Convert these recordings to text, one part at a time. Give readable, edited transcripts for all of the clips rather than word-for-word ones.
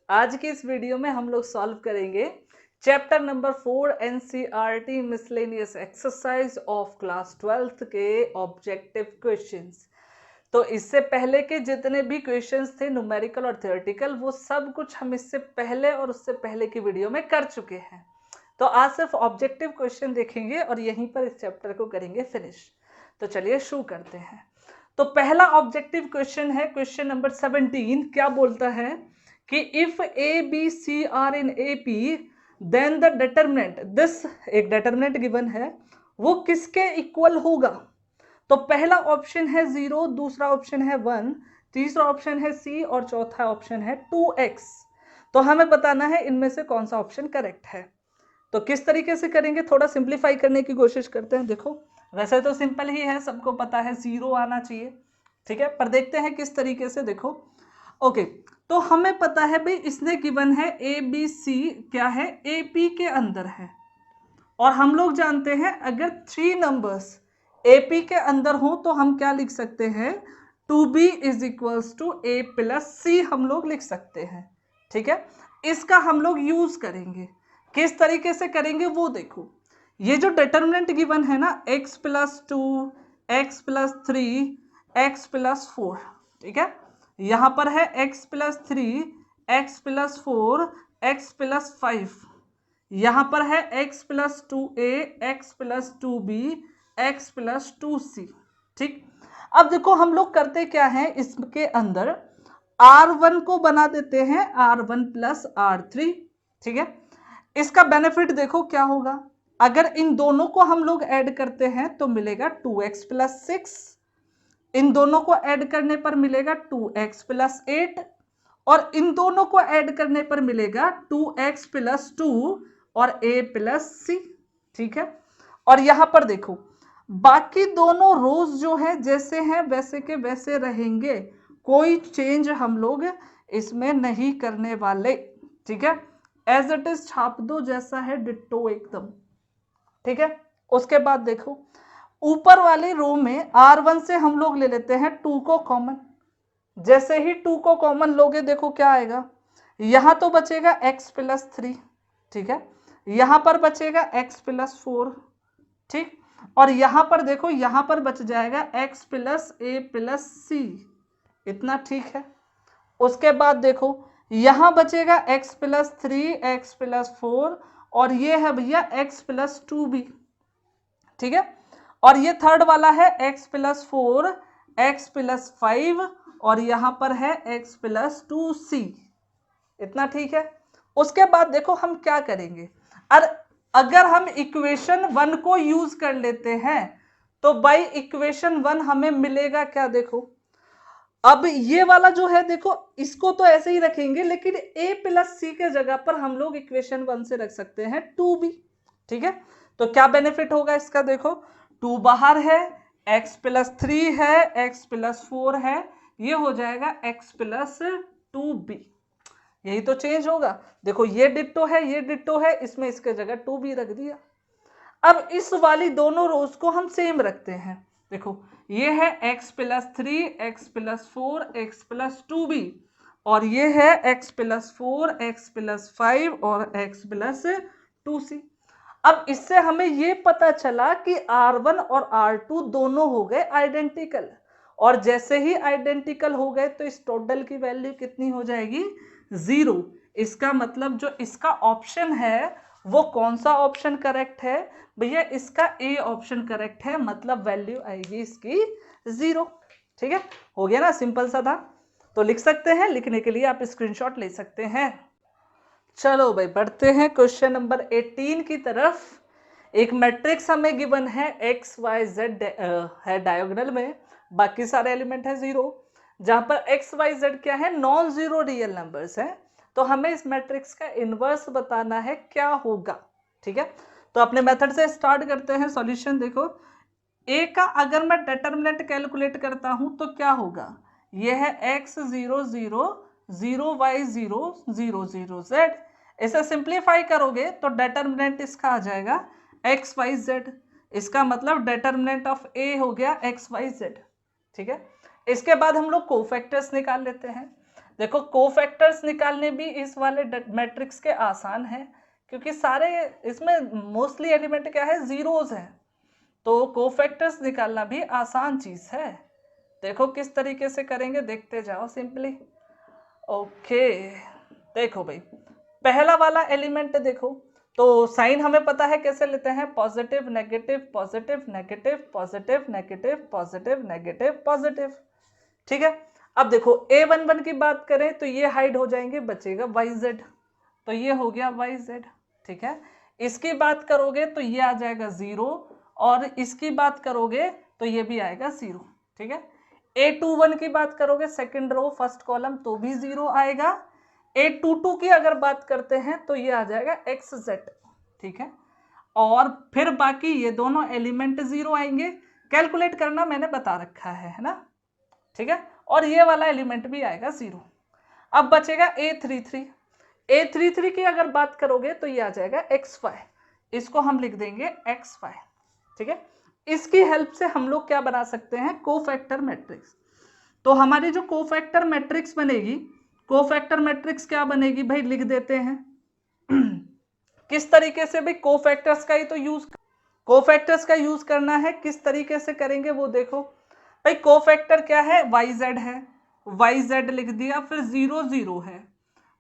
आज की इस वीडियो में हम लोग सॉल्व करेंगे chapter number 4 NCERT miscellaneous exercise of class 12th के ऑब्जेक्टिव क्वेश्चंस। तो इससे पहले के जितने भी क्वेश्चंस थे न्यूमेरिकल और थ्योरेटिकल, वो सब कुछ हम इससे पहले और उससे पहले की वीडियो में कर चुके हैं। तो आज सिर्फ ऑब्जेक्टिव क्वेश्चन देखेंगे और यहीं पर इस चैप्टर को करेंगे फिनिश। तो चलिए शुरू करते हैं। तो पहला ऑब्जेक्टिव क्वेश्चन है क्वेश्चन नंबर 17। क्या बोलता है कि if A B C are in A P then the determinant this, एक डिटरमिनेंट गिवन है, वो किसके इक्वल होगा। तो पहला ऑप्शन है 0, दूसरा ऑप्शन है 1, तीसरा ऑप्शन है सी और चौथा ऑप्शन है 2x। तो हमें बताना है इनमें से कौन सा ऑप्शन करेक्ट है। तो किस तरीके से करेंगे, थोड़ा सिंप्लीफाई करने की कोशिश करते हैं। देखो वैसे तो सिंपल ही है, सबको पता है 0 आना चाहिए, ठीक है, पर देखते हैं किस तरीके से। देखो ओके, तो हमें पता है भाई इसने गिवन है ए बी सी क्या है, ए पी के अंदर है, और हम लोग जानते हैं अगर 3 नंबर्स ए पी के अंदर हो तो हम क्या लिख सकते हैं, 2b is equals to A plus C हम लोग लिख सकते हैं। ठीक है, इसका हम लोग यूज करेंगे। किस तरीके से करेंगे वो देखो। ये जो डिटरमिनेंट गिवन है ना, x plus 2, x plus 3, x plus 4, ठीक है, यहां पर है x plus 3, x plus 4, x plus 5, यहां पर है x plus 2a, x plus 2b, x plus 2c। ठीक, अब देखो हम लोग करते क्या है, इसके अंदर R1 को बना देते हैं R1 प्लस R3। ठीक है, इसका बेनिफिट देखो क्या होगा, अगर इन दोनों को हम लोग ऐड करते हैं तो मिलेगा 2x प्लस 6, इन दोनों को ऐड करने पर मिलेगा 2x प्लस 8, और इन दोनों को ऐड करने पर मिलेगा 2x प्लस 2 और a प्लस c। ठीक है, और यहां पर देखो बाकी दोनों रोज जो है जैसे हैं वैसे के वैसे रहेंगे, कोई चेंज हम लोग इसमें नहीं करने वाले। ठीक है, एज इट इज छाप दो, जैसा है डिट्टो एकदम। ठीक है, उसके बाद देखो ऊपर वाली रो में R1 से हम लोग ले लेते हैं 2 को कॉमन। जैसे ही 2 को कॉमन लोगे देखो क्या आएगा, यहां तो बचेगा x प्लस 3, ठीक है, यहां पर बचेगा x प्लस 4, ठीक, और यहां पर देखो यहां पर बच जाएगा x plus a plus c, इतना ठीक है। उसके बाद देखो यहां बचेगा x प्लस 3, x प्लस 4, और ये है भैया x प्लस 2b। ठीक है, और ये थर्ड वाला है x प्लस 4, x प्लस 5, और यहां पर है x प्लस 2c, इतना ठीक है। उसके बाद देखो हम क्या करेंगे, अगर हम इक्वेशन 1 को यूज कर लेते हैं तो बाई इक्वेशन 1 हमें मिलेगा क्या, देखो अब ये वाला जो है देखो इसको तो ऐसे ही रखेंगे, लेकिन a प्लस सी के जगह पर हम लोग इक्वेशन 1 से रख सकते हैं 2b। ठीक है, तो क्या बेनिफिट होगा इसका, देखो 2 बाहर है, x प्लस 3 है, x प्लस 4 है, ये हो जाएगा x प्लस 2b, यही तो चेंज होगा। देखो ये डिट्टो है, ये डिट्टो है, इसमें इसके जगह 2b रख दिया। अब इस वाली दोनों रोज को हम सेम रखते हैं। देखो ये है x plus 3, x plus 4, x plus 2b, और ये है x प्लस 4, x प्लस 5 और x प्लस 2c। अब इससे हमें ये पता चला कि R1 और R2 दोनों हो गए आइडेंटिकल, और जैसे ही आइडेंटिकल हो गए तो इस टोटल की वैल्यू कितनी हो जाएगी, 0। इसका मतलब जो इसका ऑप्शन है वो कौन सा ऑप्शन करेक्ट है भैया, इसका ए ऑप्शन करेक्ट है, मतलब वैल्यू आएगी इसकी 0। ठीक है, हो गया ना, सिंपल सा था। तो लिख सकते हैं, लिखने के लिए आप स्क्रीनशॉट ले सकते हैं। चलो भाई बढ़ते हैं क्वेश्चन नंबर 18 की तरफ। एक मैट्रिक्स हमें गिवन है x y z है डायगोनल में, बाकी सारे एलिमेंट है 0, जहां पर x y z क्या है, नॉन जीरो रियल नंबर्स है। तो हमें इस मैट्रिक्स का इनवर्स बताना है क्या होगा। ठीक है, तो अपने मेथड से स्टार्ट करते हैं सॉल्यूशन। देखो a का अगर मैं डिटरमिनेंट कैलकुलेट करता हूं तो क्या होगा, ये है x 0 0 0 y 0 0 0 z। इसे सिंप्लीफाई करोगे तो डिटरमिनेंट इसका आ जाएगा x y z, इसका मतलब डिटरमिनेंट ऑफ a हो गया x y z। ठीक है, इसके बाद हम लोग कोफैक्टर्स निकाल लेते हैं। देखो कोफैक्टर्स निकालने भी इस वाले मैट्रिक्स के आसान है, क्योंकि सारे इसमें मोस्टली एलिमेंट क्या है, जीरोज है, तो कोफैक्टर्स निकालना भी आसान चीज है। देखो किस तरीके से करेंगे, देखते जाओ सिंपली। ओके देखो भाई, पहला वाला एलिमेंट देखो, तो साइन हमें पता है कैसे लेते हैं, positive negative positive negative positive negative positive negative positive, ठीक है। अब देखो A11 की बात करें तो ये हाइड हो जाएंगे, बचेगा YZ, तो ये हो गया YZ, ठीक है। इसकी बात करोगे तो ये आ जाएगा 0, और इसकी बात करोगे तो ये भी आएगा 0, ठीक है। A21 की बात करोगे सेकंड रो फर्स्ट कॉलम तो भी 0 आएगा। A22 की अगर बात करते हैं तो ये आ जाएगा XZ, ठीक है। और फिर बाकी ये दोनों एलिमेंट 0 आएंगे, कैलकुलेट करना मैंने बता रखा है ना, ठीक है। और ये वाला एलिमेंट भी आएगा 0। अब बचेगा A33, A33 की अगर बात करोगे तो ये आ जाएगा XY, इसको हम लिख देंगे XY, ठीक है। इसकी हेल्प से हम लोग क्या बना सकते हैं, कोफैक्टर मैट्रिक्स। तो हमारी जो कोफैक्टर मैट्रिक्स बनेगी, कोफैक्टर मैट्रिक्स क्या बनेगी भाई, लिख देते हैं किस तरीके से भाई, कोफैक्टर्स का ही तो यूज, कोफैक्टर्स का यूज करना है, किस तरीके से करेंगे वो देखो भाई। कोफैक्टर क्या है, YZ है, YZ लिख दिया, फिर 0 0 है,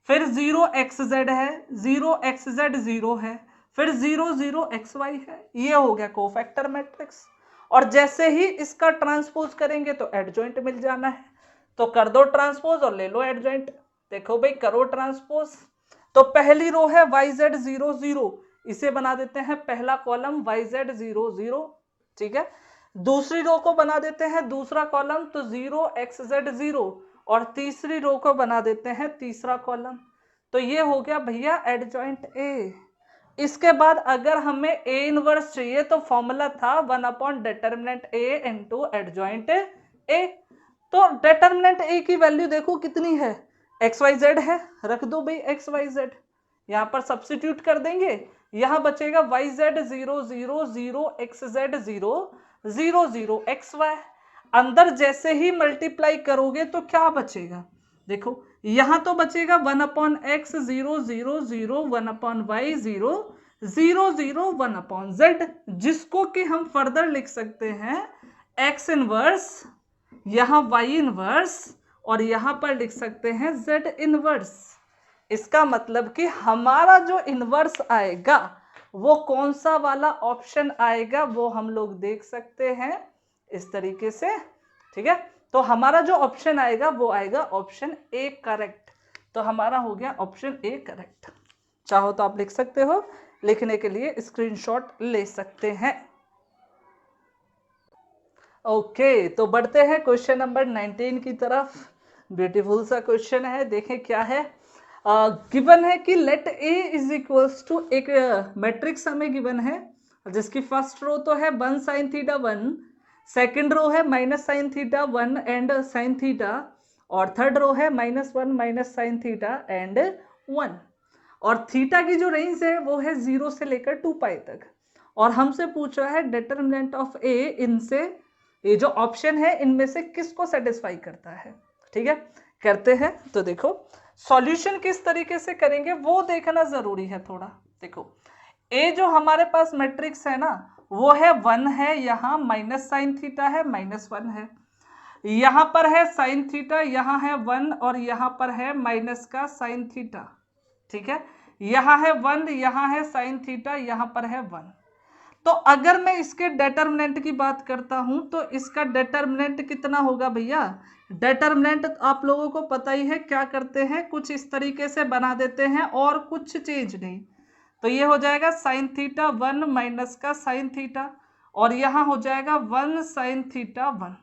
फिर 0XZ है, 0XZ 0 है, फिर 0 0 XY है, ये हो गया कोफैक्टर मैट्रिक्स। और जैसे ही इसका ट्रांसपोज करेंगे तो एडजॉइंट मिल जाना है, तो कर दो ट्रांसपोज और ले लो एडजॉइंट। देखो भाई करो ट्रांसपोज, तो पहली रो है YZ 0 0, इसे बना देते हैं पहला कॉलम YZ 0 0, ठीक है। दूसरी रो को बना देते हैं दूसरा कॉलम, तो 0XZ 0, और तीसरी रो को बना देते हैं तीसरा कॉलम, तो ये हो गया भैया एडजॉइंट A। इसके बाद अगर हमें A इनवर्स चाहिए तो फॉर्मूला था 1 determinant A into adjoint A। तो डिटर्मिनेंट A की वैल्यू देखो कितनी है, XYZ है, रख दो भाई XYZ, यहाँ पर सब्स्टिट्यूट कर देंगे, यहाँ बचेगा YZ 0 0 0 XZ 0 0 0 XY। अंदर जैसे ही मल्टीप्लाई करोगे तो क्या बचेगा, देखो यहां तो बचेगा 1/x 0 0 0 1/y 0 0 0 1/z, जिसको कि हम फर्दर लिख सकते हैं x इनवर्स, यहां y इनवर्स, और यहां पर लिख सकते हैं z इनवर्स। इसका मतलब कि हमारा जो इनवर्स आएगा वो कौन सा वाला ऑप्शन आएगा वो हम लोग देख सकते हैं इस तरीके से, ठीक है। तो हमारा जो ऑप्शन आएगा वो आएगा ऑप्शन A करेक्ट, तो हमारा हो गया ऑप्शन A करेक्ट। चाहो तो आप लिख सकते हो, लिखने के लिए स्क्रीनशॉट ले सकते हैं। ओके तो बढ़ते हैं क्वेश्चन नंबर 19 की तरफ। ब्यूटीफुल सा क्वेश्चन है, देखें क्या है। गिवन है कि let A is equals to, एक मैट्रिक्स हमें गिवन है जिसकी फर्स्ट रो तो है 1 sin थीटा 1, सेकेंड रो है -sin theta 1 and sin theta, और थर्ड रो है -1 sin थीटा एंड 1, और थीटा की जो रेंज है वो है 0 से लेकर 2π तक, और हमसे पूछ रहा है डिटरमिनेंट ऑफ A, इनसे ये जो ऑप्शन है इनमें से किसको सेटिस्फाई करता है, ठीक है। करते हैं, तो देखो सॉल्यूशन किस तरीके से करेंगे वो देखना जरूरी है थोड़ा। देखो A जो हमारे पास मैट्रिक्स है ना वो है 1 है, यहाँ -sin थीटा है -1 है, यहाँ पर है sin थीटा, यहाँ है 1, और यहाँ पर है माइनस का sin थीटा, ठीक है। यहाँ है 1, यहाँ है sin थीटा, यहाँ पर है 1। तो अगर मैं इसके डिटरमिनेंट की बात करता हूं तो इसका डिटरमिनेंट कितना होगा भैया, डिटरमिनेंट आप लोगों को पता ही है क्या करते हैं, कुछ इस तरीके से बना देते हैं और कुछ चेंज नहीं। तो ये हो जाएगा sin थीटा 1 माइनस का sin थीटा, और यहाँ हो जाएगा 1 sin थीटा 1,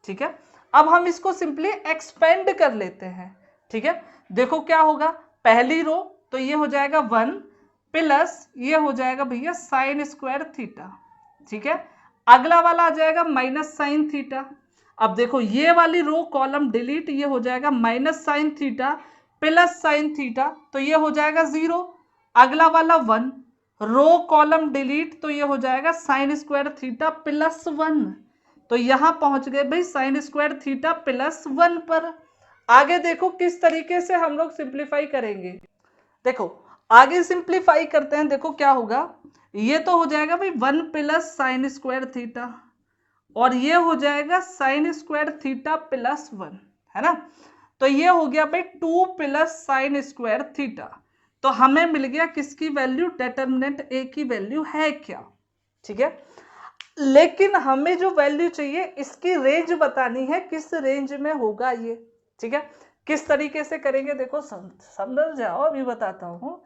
ठीक है। अब हम इसको सिंपली एक्सपेंड कर लेते हैं, ठीक है। देखो क्या होगा, पहली रो तो ये हो जाएगा 1 प्लस ये हो जाएगा भैया साइन स्क्वायर थीटा, ठीक है। अगला वाला आ जाएगा -sin थीटा। अब देखो ये वाली रो कॉलम डिलीट, ये हो जाएगा -sin theta plus sin theta, तो ये हो जाएगा 0। अगला वाला 1, रो कॉलम डिलीट, तो ये हो जाएगा साइन स्क्वायर थीटा प्लस 1, तो यहां पहुंच गए भाई साइन स्क्वायर थीटा प्लस 1 पर। आगे देखो किस तरीके से हम लोग सिंप्लीफाई करेंगे। देखो आगे सिंप्लीफाई करते हैं, देखो क्या होगा, ये तो हो जाएगा भाई 1 प्लस साइन स्क्वायर थीटा, और ये हो जाएगा साइन स्क्वायर थीटा प्लस 1, है ना। तो ये हो गया भाई 2 प्लस साइन स्क्वायर थीटा। तो हमें मिल गया किसकी वैल्यू, डिटर्मिनेंट ए की वैल्यू है क्या, ठीक है। लेकिन हमें जो वैल्यू चाहिए इसकी रेंज बतानी है, किस रेंज में होगा ये, ठीक है। किस तरीके से करेंगे, देखो समझ जाओ, अभी बताता हूं।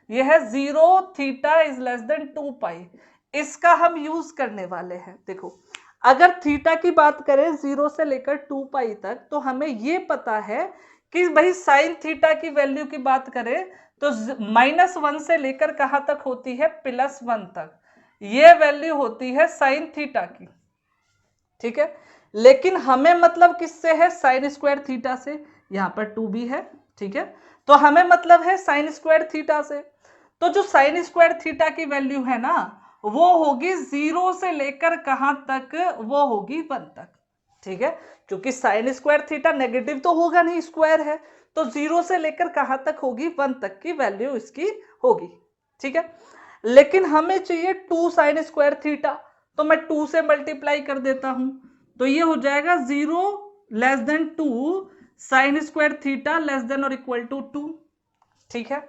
ये है 0 थीटा इज लेस देन 2 पाई, इसका हम यूज करने वाले हैं। देखो अगर थीटा की बात करें 0 से लेकर 2 पाई तक, तो हमें ये पता है कि भाई साइन थीटा की वैल्यू की बात करें तो -1 से लेकर कहां तक होती है, +1 तक, ये वैल्यू होती है साइन थीटा की, ठीक है। लेकिन हमें मतलब किससे है, साइन स्क्वायर थीटा से, यहां पर 2 भी है, ठीक है। तो हमें मतलब है साइन स्क्वायर थीटा से। तो जो साइन स्क्वायर थीटा की वैल्यू है ना, वो होगी 0 से लेकर कहां तक, वो होगी 1 तक, ठीक है। क्योंकि साइन स्क्वायर थीटा नेगेटिव तो होगा नहीं, स्क्वायर है, तो 0 से लेकर कहां तक होगी, 1 तक की वैल्यू इसकी होगी, ठीक है। लेकिन हमें चाहिए 2 साइन स्क्वायर थीटा, तो मैं 2 से मल्टीप्लाई कर देता हूं, तो ये हो जाएगा 0 less than 2 sine square theta less than और इक्वल टू 2, ठीक है।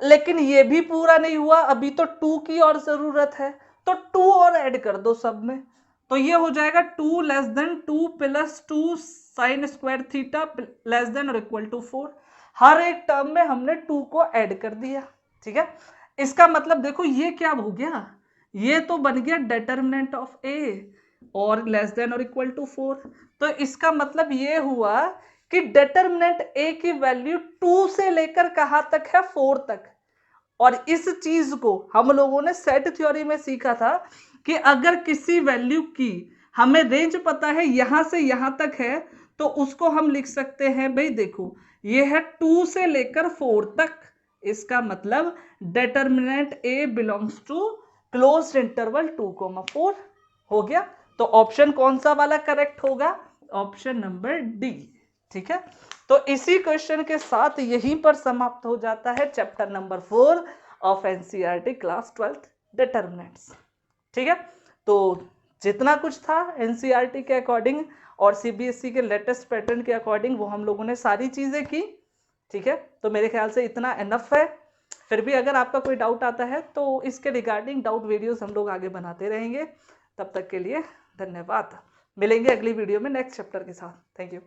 लेकिन ये भी पूरा नहीं हुआ, अभी तो 2 की और जरूरत है, तो 2 और ऐड कर दो सब में, तो ये हो जाएगा 2 less than 2 plus 2 sine square theta less than और इक्वल टू 4। हर एक टर्म में हमने 2 को ऐड कर दिया, ठीक है। इसका मतलब देखो ये क्या हो गया, ये तो बन गया डिटर्मिनेंट ऑफ ए और लेस देन और इक्वल टू 4। तो इसका मतलब ये हुआ कि डिटर्मिनेंट ए की वैल्यू 2 से लेकर कहां तक है, 4 तक। और इस चीज को हम लोगों ने सेट थ्योरी में सीखा था कि अगर किसी वैल्यू की हमें रेंज पता है यहां से यहां तक है, तो उसको हम लिख सकते हैं, भाई देखो ये है 2 से लेकर 4 तक, इसका मतलब determinant A belongs to closed interval 2,4 हो गया। तो ऑप्शन कौन सा वाला करेक्ट होगा, ऑप्शन नंबर डी, ठीक है। तो इसी क्वेश्चन के साथ यहीं पर समाप्त हो जाता है chapter number 4 of NCERT class 12 determinants, ठीक है। तो जितना कुछ था एनसीईआरटी के अकॉर्डिंग और सीबीएसई के लेटेस्ट पैटर्न के अकॉर्डिंग वो हम लोगों ने सारी चीजें की, ठीक है। तो मेरे ख्याल से इतना एनफ है। फिर भी अगर आपका कोई डाउट आता है तो इसके रिगार्डिंग डाउट वीडियोस हम लोग आगे बनाते रहेंगे। तब तक के लिए धन्यवाद, मिलेंगे अगली वीडियो में नेक्स्ट चैप्टर के साथ। Thank you.